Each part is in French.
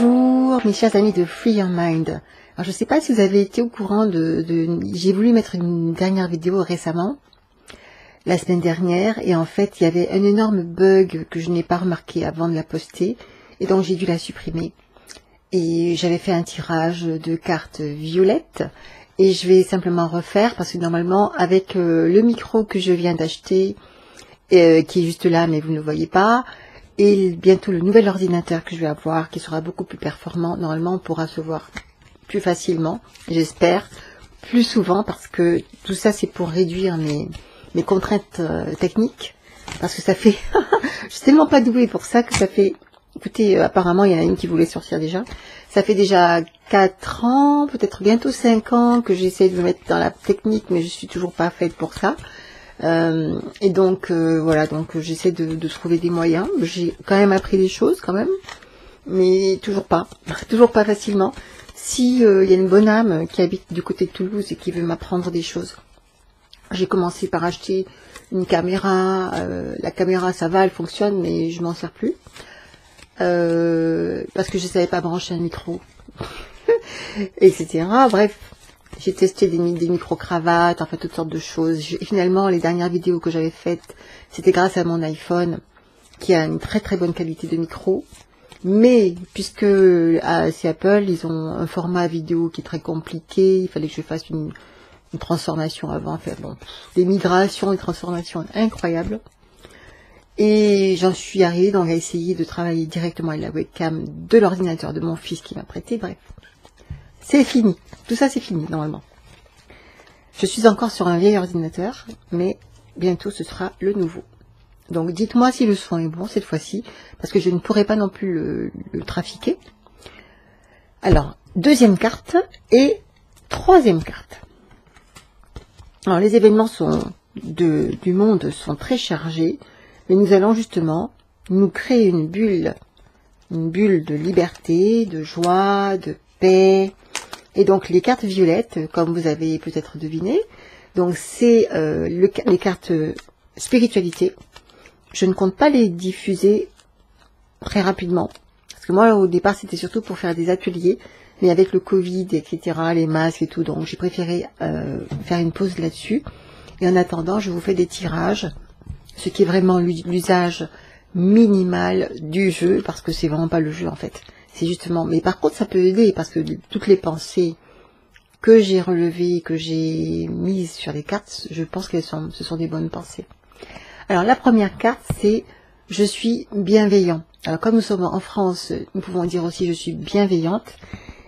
Bonjour mes chers amis de Free Your Mind. Alors je ne sais pas si vous avez été au courant j'ai voulu mettre une dernière vidéo récemment, la semaine dernière, et en fait il y avait un énorme bug que je n'ai pas remarqué avant de la poster, et donc j'ai dû la supprimer. Et j'avais fait un tirage de cartes violettes, et je vais simplement refaire, parce que normalement avec le micro que je viens d'acheter, qui est juste là mais vous ne le voyez pas, et bientôt le nouvel ordinateur que je vais avoir, qui sera beaucoup plus performant, normalement on pourra se voir plus facilement, j'espère, plus souvent, parce que tout ça c'est pour réduire mes contraintes techniques, parce que ça fait, je suis tellement pas douée pour ça que ça fait, écoutez, apparemment il y en a une qui voulait sortir déjà, ça fait déjà 4 ans, peut-être bientôt 5 ans que j'essaie de me mettre dans la technique, mais je suis toujours pas faite pour ça. Et donc voilà, donc j'essaie de trouver des moyens. J'ai quand même appris des choses quand même, mais toujours pas facilement. Si y a une bonne âme qui habite du côté de Toulouse et qui veut m'apprendre des choses, j'ai commencé par acheter une caméra. La caméra ça va, elle fonctionne, mais je m'en sers plus parce que je savais pas brancher un micro, etc. Bref. J'ai testé des micro-cravates, enfin toutes sortes de choses. Finalement, les dernières vidéos que j'avais faites, c'était grâce à mon iPhone, qui a une très très bonne qualité de micro. Mais, puisque c'est Apple, ils ont un format vidéo qui est très compliqué, il fallait que je fasse une transformation avant, enfin bon, des migrations, des transformations incroyables. Et j'en suis arrivée donc à essayer de travailler directement avec la webcam de l'ordinateur de mon fils qui m'a prêté, bref. C'est fini. Tout ça, c'est fini, normalement. Je suis encore sur un vieil ordinateur, mais bientôt, ce sera le nouveau. Donc, dites-moi si le son est bon cette fois-ci, parce que je ne pourrai pas non plus le trafiquer. Alors, deuxième carte et troisième carte. Alors, les événements du monde sont très chargés, mais nous allons justement nous créer une bulle de liberté, de joie, de paix. Et donc les cartes violettes, comme vous avez peut-être deviné, donc c'est les cartes spiritualité. Je ne compte pas les diffuser très rapidement, parce que moi au départ c'était surtout pour faire des ateliers, mais avec le Covid, etc., les masques et tout, donc j'ai préféré faire une pause là-dessus. Et en attendant, je vous fais des tirages, ce qui est vraiment l'usage minimal du jeu, parce que c'est vraiment pas le jeu en fait. C'est justement, mais par contre ça peut aider, parce que toutes les pensées que j'ai relevées, que j'ai mises sur les cartes, je pense que ce sont des bonnes pensées. Alors la première carte c'est « Je suis bienveillant ». Alors comme nous sommes en France, nous pouvons dire aussi « Je suis bienveillante ».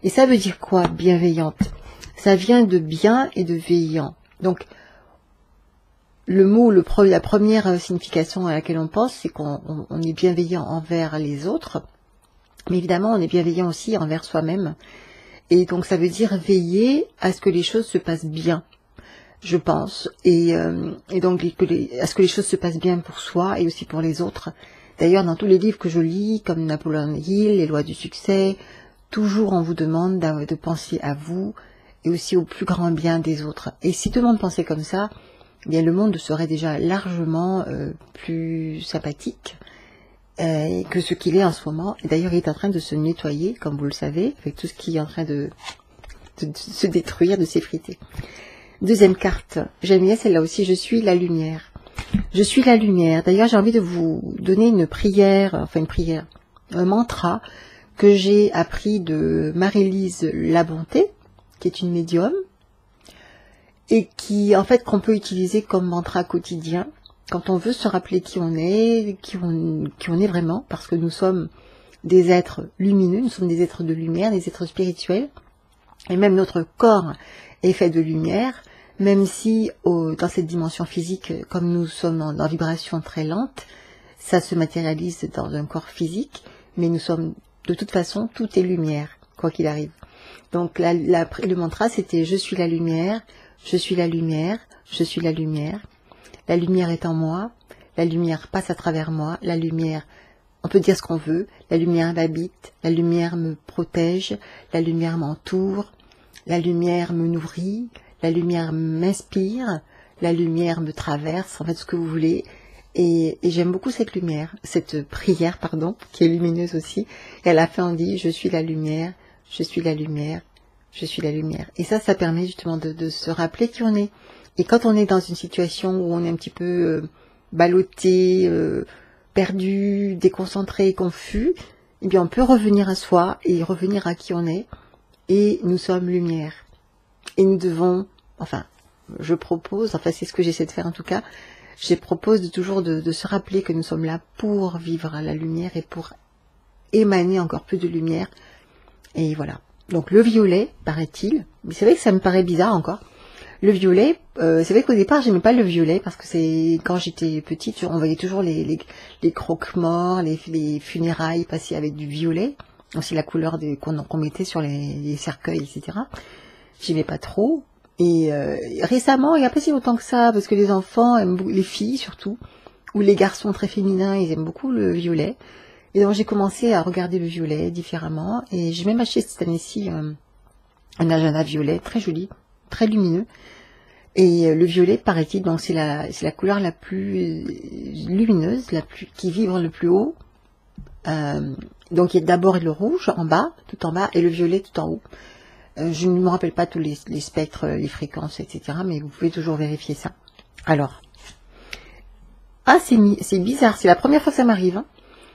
Et ça veut dire quoi, bienveillante? Ça vient de bien et de veillant. Donc le mot, la première signification à laquelle on pense, c'est qu'on est bienveillant envers les autres. Mais évidemment, on est bienveillant aussi envers soi-même. Et donc, ça veut dire veiller à ce que les choses se passent bien, je pense. Et donc, à ce que les choses se passent bien pour soi et aussi pour les autres. D'ailleurs, dans tous les livres que je lis, comme Napoléon Hill, Les lois du succès, toujours on vous demande de penser à vous et aussi au plus grand bien des autres. Et si tout le monde pensait comme ça, eh bien, le monde serait déjà largement plus sympathique que ce qu'il est en ce moment. Et d'ailleurs, il est en train de se nettoyer, comme vous le savez, avec tout ce qui est en train de se détruire, de s'effriter. Deuxième carte, j'aime bien celle-là aussi, je suis la lumière. Je suis la lumière. D'ailleurs, j'ai envie de vous donner une prière, un mantra que j'ai appris de Marie-Lise Labonté, qui est une médium, et qui, en fait, qu'on peut utiliser comme mantra quotidien, quand on veut se rappeler qui on est vraiment, parce que nous sommes des êtres lumineux, nous sommes des êtres de lumière, des êtres spirituels, et même notre corps est fait de lumière, même si dans cette dimension physique, comme nous sommes en vibration très lente, ça se matérialise dans un corps physique, mais nous sommes, de toute façon, tout est lumière, quoi qu'il arrive. Donc le mantra c'était « Je suis la lumière, je suis la lumière, je suis la lumière ». La lumière est en moi, la lumière passe à travers moi, la lumière, on peut dire ce qu'on veut, la lumière m'habite, la lumière me protège, la lumière m'entoure, la lumière me nourrit, la lumière m'inspire, la lumière me traverse, en fait ce que vous voulez. Et j'aime beaucoup cette lumière, cette prière, pardon, qui est lumineuse aussi. Et à la fin, on dit, je suis la lumière, je suis la lumière, je suis la lumière. Et ça permet justement de se rappeler qui on est. Et quand on est dans une situation où on est un petit peu ballotté, perdu, déconcentré, confus, eh bien on peut revenir à soi et revenir à qui on est. Et nous sommes lumière. Et nous devons, enfin, je propose, enfin c'est ce que j'essaie de faire en tout cas, je propose toujours de se rappeler que nous sommes là pour vivre à la lumière et pour émaner encore plus de lumière. Et voilà. Donc le violet, paraît-il, mais c'est vrai que ça me paraît bizarre encore. Le violet, c'est vrai qu'au départ j'aimais pas le violet parce que c'est quand j'étais petite, on voyait toujours les croque-morts, les funérailles passer avec du violet. Aussi la couleur qu'on mettait sur les cercueils, etc. J'aimais pas trop. Et récemment, il n'y a pas si longtemps que ça, parce que les enfants aiment beaucoup, les filles surtout, ou les garçons très féminins, ils aiment beaucoup le violet. Et donc j'ai commencé à regarder le violet différemment. Et j'ai même acheté cette année-ci un agenda violet très joli, très lumineux. Et le violet, paraît-il, donc c'est la couleur la plus lumineuse, qui vibre le plus haut. Donc il y a d'abord le rouge en bas, tout en bas, et le violet tout en haut. Je ne me rappelle pas tous les spectres, les fréquences, etc. Mais vous pouvez toujours vérifier ça. Alors, ah c'est bizarre, c'est la première fois que ça m'arrive. Hein.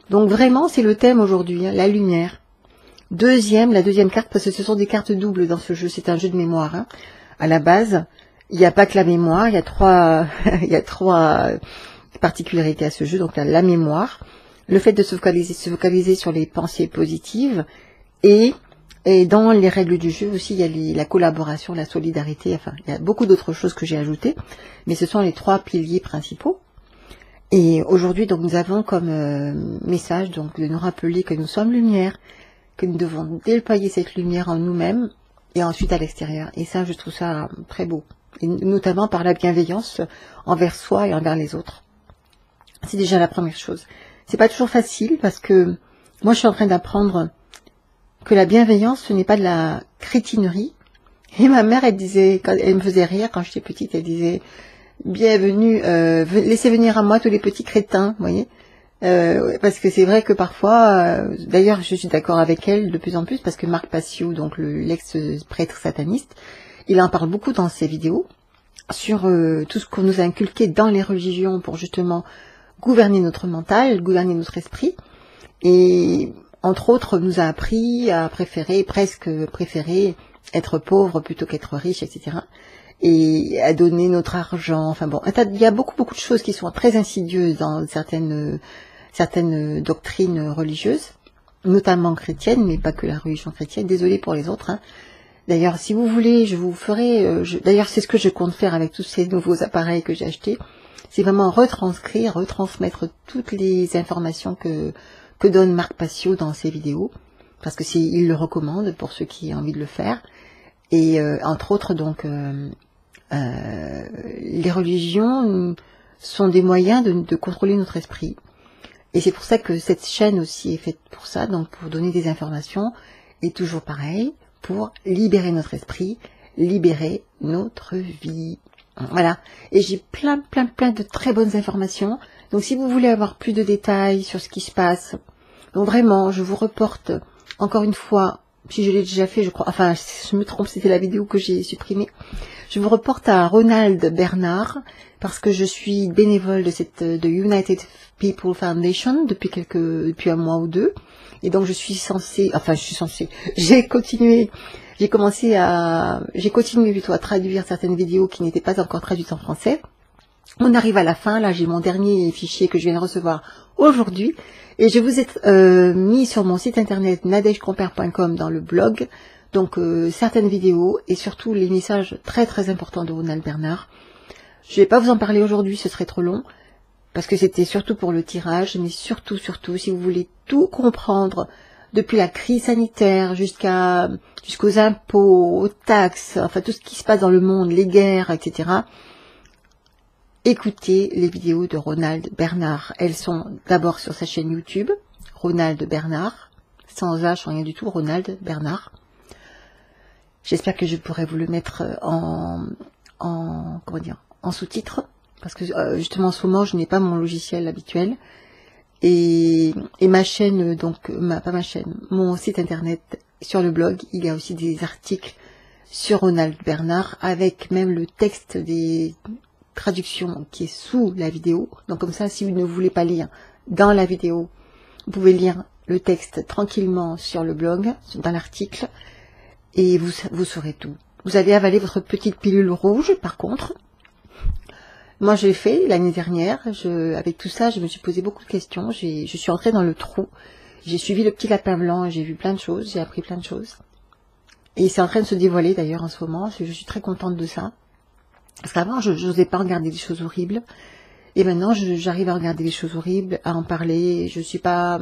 Donc vraiment, c'est le thème aujourd'hui, hein, la lumière. La deuxième carte, parce que ce sont des cartes doubles dans ce jeu, c'est un jeu de mémoire. Hein. À la base, il n'y a pas que la mémoire, il y a trois particularités à ce jeu. Donc la mémoire, le fait de se focaliser sur les pensées positives et dans les règles du jeu aussi, il y a la collaboration, la solidarité, enfin, il y a beaucoup d'autres choses que j'ai ajoutées, mais ce sont les trois piliers principaux. Et aujourd'hui, donc, nous avons comme message donc de nous rappeler que nous sommes lumière, que nous devons déployer cette lumière en nous-mêmes et ensuite à l'extérieur. Et ça, je trouve ça très beau, et notamment par la bienveillance envers soi et envers les autres. C'est déjà la première chose. C'est pas toujours facile parce que moi, je suis en train d'apprendre que la bienveillance, ce n'est pas de la crétinerie. Et ma mère, elle me faisait rire quand j'étais petite, elle disait, bienvenue, laissez venir à moi tous les petits crétins, vous voyez. Parce que c'est vrai que parfois, d'ailleurs je suis d'accord avec elle de plus en plus, parce que Marc Passio, donc l'ex-prêtre sataniste, il en parle beaucoup dans ses vidéos, sur tout ce qu'on nous a inculqué dans les religions pour justement gouverner notre mental, gouverner notre esprit, et entre autres, nous a appris à presque préférer être pauvre plutôt qu'être riche, etc. Et à donner notre argent. Enfin bon, il y a beaucoup de choses qui sont très insidieuses dans certaines doctrines religieuses, notamment chrétiennes, mais pas que la religion chrétienne. Désolée pour les autres. Hein. D'ailleurs, si vous voulez, je vous ferai... D'ailleurs, c'est ce que je compte faire avec tous ces nouveaux appareils que j'ai achetés. C'est vraiment retransmettre toutes les informations que donne Marc Passio dans ses vidéos, parce que il le recommande pour ceux qui ont envie de le faire. Et entre autres, donc, les religions sont des moyens de contrôler notre esprit. Et c'est pour ça que cette chaîne aussi est faite pour ça, donc pour donner des informations, et toujours pareil, pour libérer notre esprit, libérer notre vie. Voilà. Et j'ai plein de très bonnes informations. Donc si vous voulez avoir plus de détails sur ce qui se passe, donc vraiment, je vous reporte, encore une fois, si je l'ai déjà fait, je crois, enfin, si je me trompe, c'était la vidéo que j'ai supprimée, je vous reporte à Ronald Bernard, parce que je suis bénévole de United People Foundation depuis un mois ou deux, et donc j'ai continué plutôt à traduire certaines vidéos qui n'étaient pas encore traduites en français. On arrive à la fin, là j'ai mon dernier fichier que je viens de recevoir aujourd'hui, et je vous ai mis sur mon site internet nadejcomper.com dans le blog, donc certaines vidéos et surtout les messages très importants de Ronald Bernard. Je ne vais pas vous en parler aujourd'hui, ce serait trop long, parce que c'était surtout pour le tirage, mais surtout, si vous voulez tout comprendre, depuis la crise sanitaire jusqu'aux impôts, aux taxes, enfin tout ce qui se passe dans le monde, les guerres, etc., écoutez les vidéos de Ronald Bernard. Elles sont d'abord sur sa chaîne YouTube, Ronald Bernard, sans H, rien du tout, Ronald Bernard. J'espère que je pourrai vous le mettre en sous-titre. parce que justement en ce moment je n'ai pas mon logiciel habituel. Et ma chaîne, donc pas ma chaîne, mon site internet sur le blog, il y a aussi des articles sur Ronald Bernard avec même le texte des traductions qui est sous la vidéo. Donc comme ça, si vous ne voulez pas lire dans la vidéo, vous pouvez lire le texte tranquillement sur le blog, dans l'article, et vous saurez tout. Vous allez avaler votre petite pilule rouge, par contre. Moi, je l'ai fait l'année dernière. Avec tout ça, je me suis posé beaucoup de questions. Je suis entrée dans le trou. J'ai suivi le petit lapin blanc. J'ai vu plein de choses. J'ai appris plein de choses. Et c'est en train de se dévoiler d'ailleurs en ce moment. Je suis très contente de ça. Parce qu'avant, je n'osais pas regarder des choses horribles. Et maintenant, j'arrive à regarder des choses horribles, à en parler. Je suis pas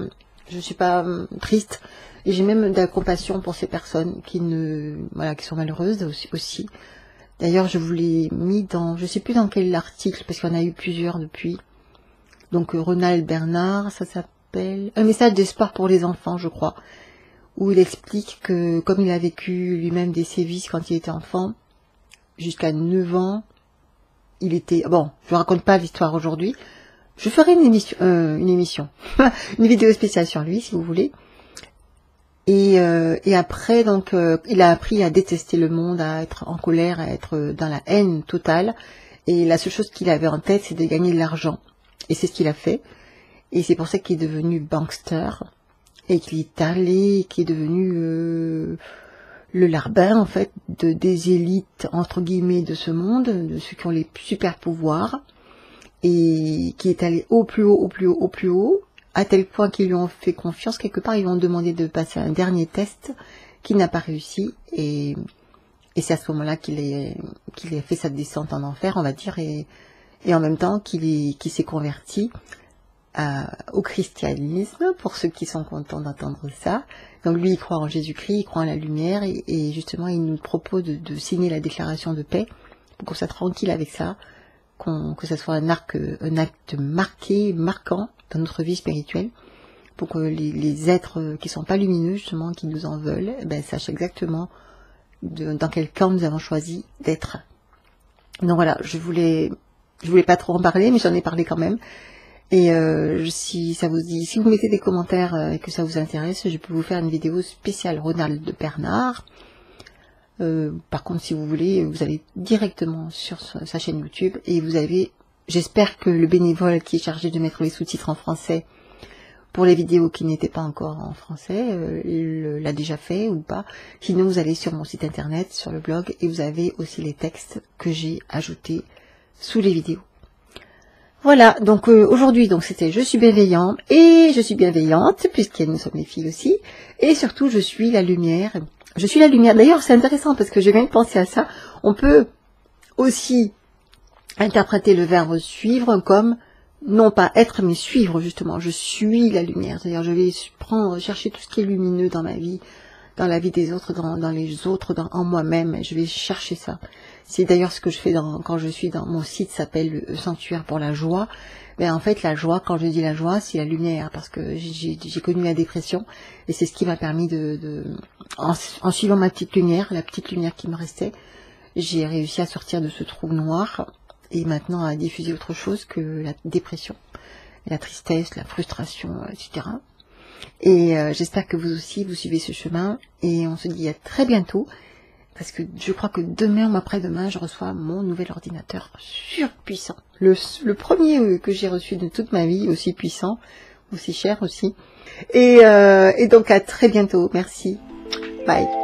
triste. Et j'ai même de la compassion pour ces personnes qui sont malheureuses aussi. D'ailleurs, je vous l'ai mis dans, je sais plus dans quel article, parce qu'il y en a eu plusieurs depuis. Donc, Ronald Bernard, ça s'appelle Un message d'espoir pour les enfants, je crois. Où il explique que, comme il a vécu lui-même des sévices quand il était enfant, jusqu'à 9 ans, il était... Bon, je ne raconte pas l'histoire aujourd'hui. Je ferai une émission, une vidéo spéciale sur lui, si vous voulez. Et après, donc, il a appris à détester le monde, à être en colère, à être dans la haine totale. Et la seule chose qu'il avait en tête, c'est de gagner de l'argent. Et c'est ce qu'il a fait. Et c'est pour ça qu'il est devenu bankster. Et qu'il est allé, qu'il est devenu le larbin, en fait, des élites, entre guillemets, de ce monde, de ceux qui ont les super pouvoirs. Et qui est allé au plus haut, au plus haut, au plus haut. À tel point qu'ils lui ont fait confiance, quelque part, ils lui ont demandé de passer un dernier test qui n'a pas réussi, et c'est à ce moment-là qu'il a fait sa descente en enfer, on va dire, et en même temps qu'il s'est converti au christianisme, pour ceux qui sont contents d'entendre ça. Donc lui, il croit en Jésus-Christ, il croit en la lumière, et justement, il nous propose de signer la déclaration de paix, pour qu'on soit tranquille avec ça, que ça soit un acte marquant dans notre vie spirituelle, pour que les êtres qui sont pas lumineux, justement, qui nous en veulent, sachent exactement dans quel camp nous avons choisi d'être. Donc voilà, je voulais pas trop en parler, mais j'en ai parlé quand même. Et si ça vous dit, si vous mettez des commentaires et que ça vous intéresse, je peux vous faire une vidéo spéciale Ronald Bernard. Par contre, si vous voulez, vous allez directement sur sa chaîne YouTube et vous avez, j'espère que le bénévole qui est chargé de mettre les sous-titres en français pour les vidéos qui n'étaient pas encore en français, il l'a déjà fait ou pas. Sinon, vous allez sur mon site internet, sur le blog, et vous avez aussi les textes que j'ai ajoutés sous les vidéos. Voilà, donc aujourd'hui, donc c'était je suis bienveillant et je suis bienveillante, puisque nous sommes les filles aussi, et surtout je suis la lumière. Je suis la lumière. D'ailleurs, c'est intéressant parce que je viens de penser à ça. On peut aussi interpréter le verbe suivre comme non pas être, mais suivre, justement. Je suis la lumière. C'est-à-dire, je vais chercher tout ce qui est lumineux dans ma vie, dans la vie des autres, dans les autres, en moi-même. Je vais chercher ça. C'est d'ailleurs ce que je fais quand je suis dans mon site, s'appelle le Sanctuaire pour la joie. En fait, la joie, quand je dis la joie, c'est la lumière, parce que j'ai connu la dépression, et c'est ce qui m'a permis en suivant ma petite lumière, la petite lumière qui me restait, j'ai réussi à sortir de ce trou noir, et maintenant à diffuser autre chose que la dépression, la tristesse, la frustration, etc. Et j'espère que vous aussi, vous suivez ce chemin, et on se dit à très bientôt, parce que je crois que demain ou après-demain, je reçois mon nouvel ordinateur surpuissant. Le premier que j'ai reçu de toute ma vie, aussi puissant, aussi cher aussi. Et donc à très bientôt. Merci. Bye.